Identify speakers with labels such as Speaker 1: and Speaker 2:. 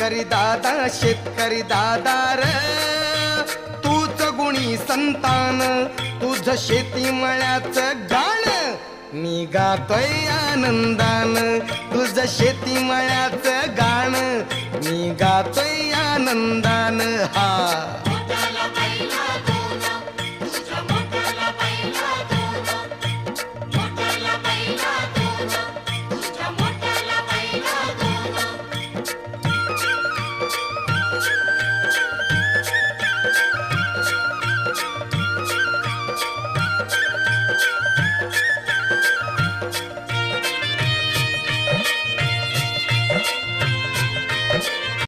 Speaker 1: शेतकरी दादा र तूच गुणी संतान, तुझ शेती मळ्याचं गाण मी गातोय आनंदान, तुझ शेती मळ्याचं गाण मी गातोय आनंदान. हा